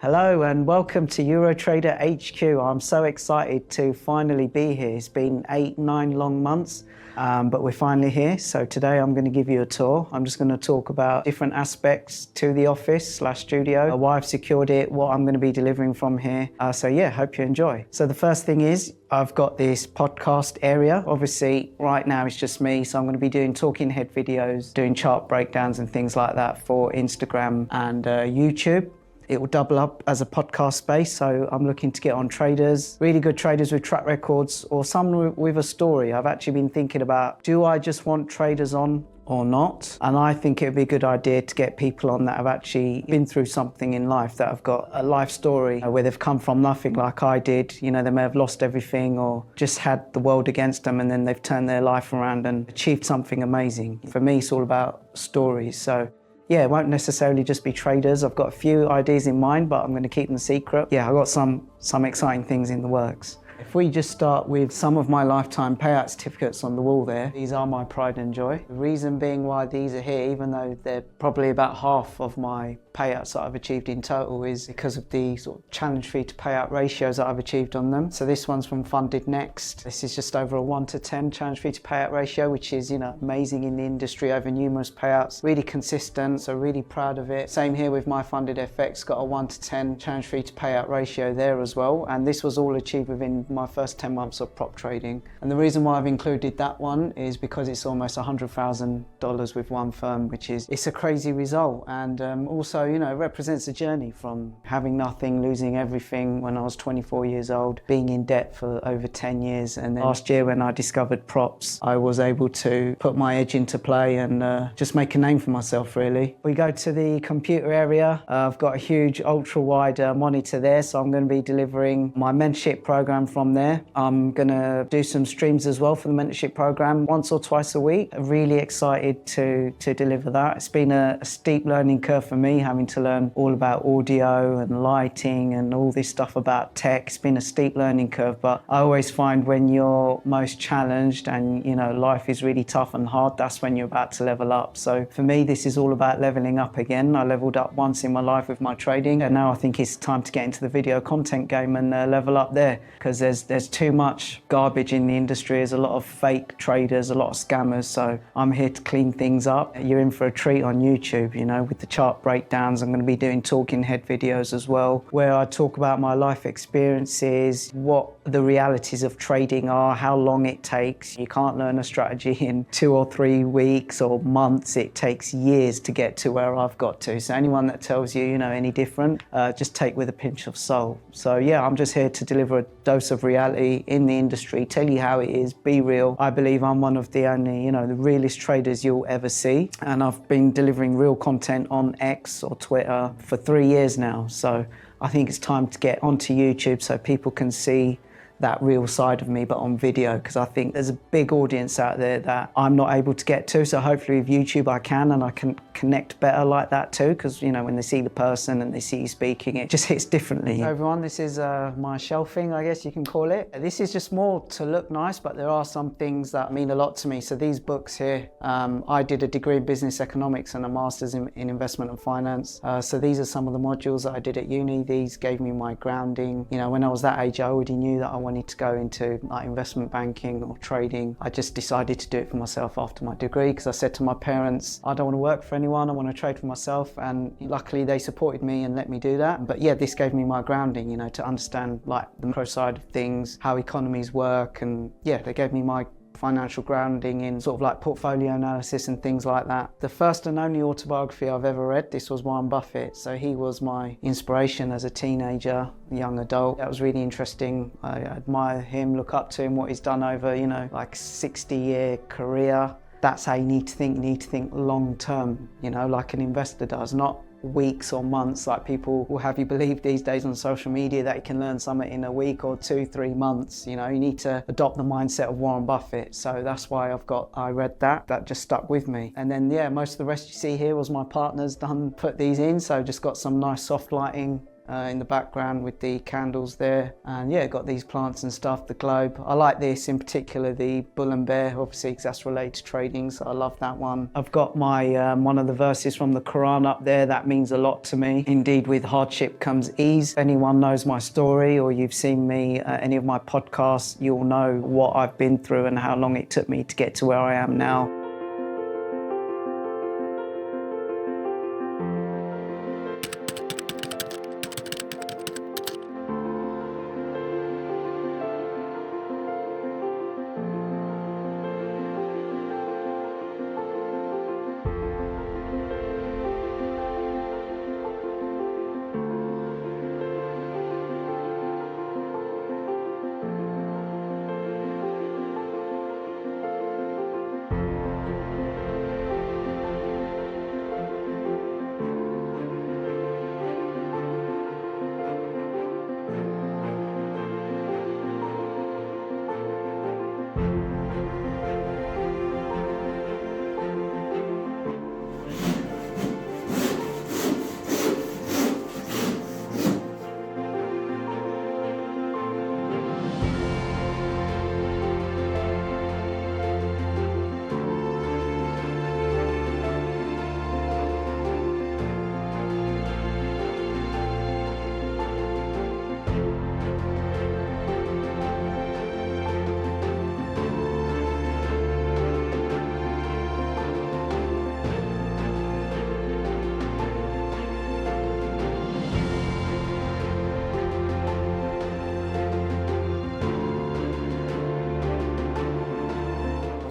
Hello and welcome to Eurotrader HQ. I'm so excited to finally be here. It's been 8-9 long months, but we're finally here. So today I'm going to give you a tour. I'm just going to talk about different aspects to the office/studio, why I've secured it, what I'm going to be delivering from here. So yeah, hope you enjoy. So the first thing is I've got this podcast area. Obviously right now it's just me, so I'm going to be doing talking head videos, doing chart breakdowns and things like that for Instagram and YouTube. It will double up as a podcast space, so I'm looking to get on traders, really good traders with track records, or some with a story. I've actually been thinking about, do I just want traders on or not? And I think it would be a good idea to get people on that have actually been through something in life, that have got a life story where they've come from nothing like I did. You know, they may have lost everything or just had the world against them, and then they've turned their life around and achieved something amazing. For me, it's all about stories. So yeah, it won't necessarily just be traders. I've got a few ideas in mind, but I'm going to keep them secret. Yeah, I've got some exciting things in the works. If we just start with some of my lifetime payout certificates on the wall there, these are my pride and joy. The reason being why these are here, even though they're probably about half of my payouts that I've achieved in total, is because of the sort of challenge fee to payout ratios that I've achieved on them. So this one's from Funded Next. This is just over a 1-to-10 challenge fee to payout ratio, which is, amazing in the industry over numerous payouts. Really consistent, so really proud of it. Same here with my Funded FX, got a 1-to-10 challenge fee to payout ratio there as well. And this was all achieved within my first 10 months of prop trading. And the reason why I've included that one is because it's almost $100,000 with one firm, it's a crazy result. And also, it represents a journey from having nothing, losing everything when I was 24 years old, being in debt for over 10 years. And then last year when I discovered props, I was able to put my edge into play and just make a name for myself, really. We go to the computer area. I've got a huge ultra-wide monitor there, so I'm going to be delivering my mentorship program from there. I'm going to do some streams as well for the mentorship program once or twice a week. I'm really excited to deliver that. It's been a steep learning curve for me, having to learn all about audio and lighting and all this stuff about tech. It's been a steep learning curve, but I always find when you're most challenged and life is really tough and hard, that's when you're about to level up. So for me, this is all about leveling up again. I leveled up once in my life with my trading, and now I think it's time to get into the video content game and level up there, because there's too much garbage in the industry. There's a lot of fake traders, a lot of scammers, so I'm here to clean things up. You're in for a treat on YouTube, with the chart breakdowns. I'm going to be doing talking head videos as well, where I talk about my life experiences, what the realities of trading are, how long it takes. You can't learn a strategy in 2 or 3 weeks or months. It takes years to get to where I've got to. So anyone that tells you, any different, just take with a pinch of salt. So yeah, I'm just here to deliver a dose of reality in the industry, tell you how it is, be real. I believe I'm one of the only, the realest traders you'll ever see. And I've been delivering real content on X or Twitter for 3 years now. So I think it's time to get onto YouTube so people can see that real side of me, but on video, because I think there's a big audience out there that I'm not able to get to. So hopefully with YouTube I can, and I can connect better like that too, because when they see the person and they see you speaking, it just hits differently. Hey everyone, this is my shelving, I guess you can call it. This is just more to look nice, but there are some things that mean a lot to me. So these books here, I did a degree in business economics and a master's in investment and finance. So these are some of the modules that I did at uni. These gave me my grounding. When I was that age, I already knew that I wanted to go into like investment banking or trading. I just decided to do it for myself after my degree, because I said to my parents, I don't want to work for anyone, I want to trade for myself. And luckily they supported me and let me do that. But yeah, this gave me my grounding, to understand like the macro side of things, how economies work. And yeah, they gave me my financial grounding in sort of like portfolio analysis and things like that. The first and only autobiography I've ever read, this was Warren Buffett. So he was my inspiration as a teenager, young adult. That was really interesting. I admire him, look up to him, what he's done over, like 60-year career. That's how you need to think long term, like an investor does, not weeks or months like people will have you believe these days on social media, that you can learn something in a week or 2-3 months. You need to adopt the mindset of Warren Buffett. So that's why I read that just stuck with me. And then yeah, most of the rest you see here was my partner's put these in, so just got some nice soft lighting in the background with the candles there. And yeah, got these plants and stuff, the globe. I like this in particular, the bull and bear, obviously because that's related to trading, so I love that one. I've got my one of the verses from the Quran up there. That means a lot to me. Indeed, with hardship comes ease. If anyone knows my story or you've seen me at any of my podcasts, you'll know what I've been through and how long it took me to get to where I am now.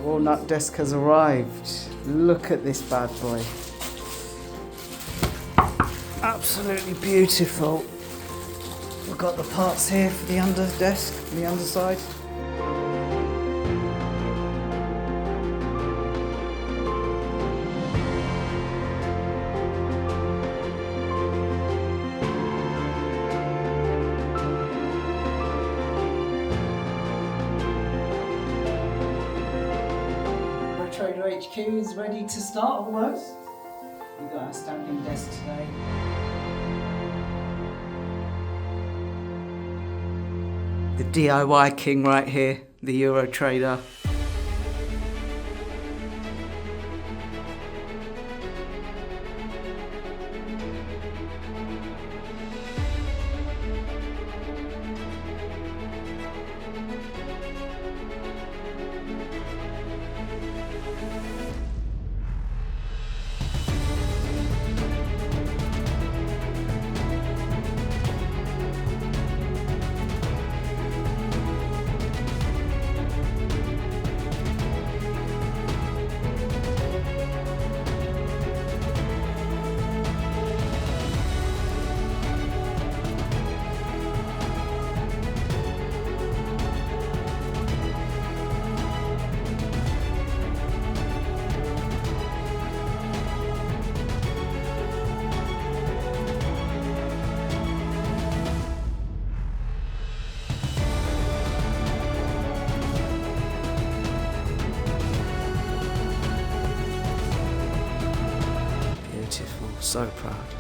Walnut desk has arrived. Look at this bad boy. Absolutely beautiful. We've got the parts here for the under desk, the underside. Trader HQ is ready to start almost. We've got our stamping desk today. The DIY king right here, the Euro Trader. So proud.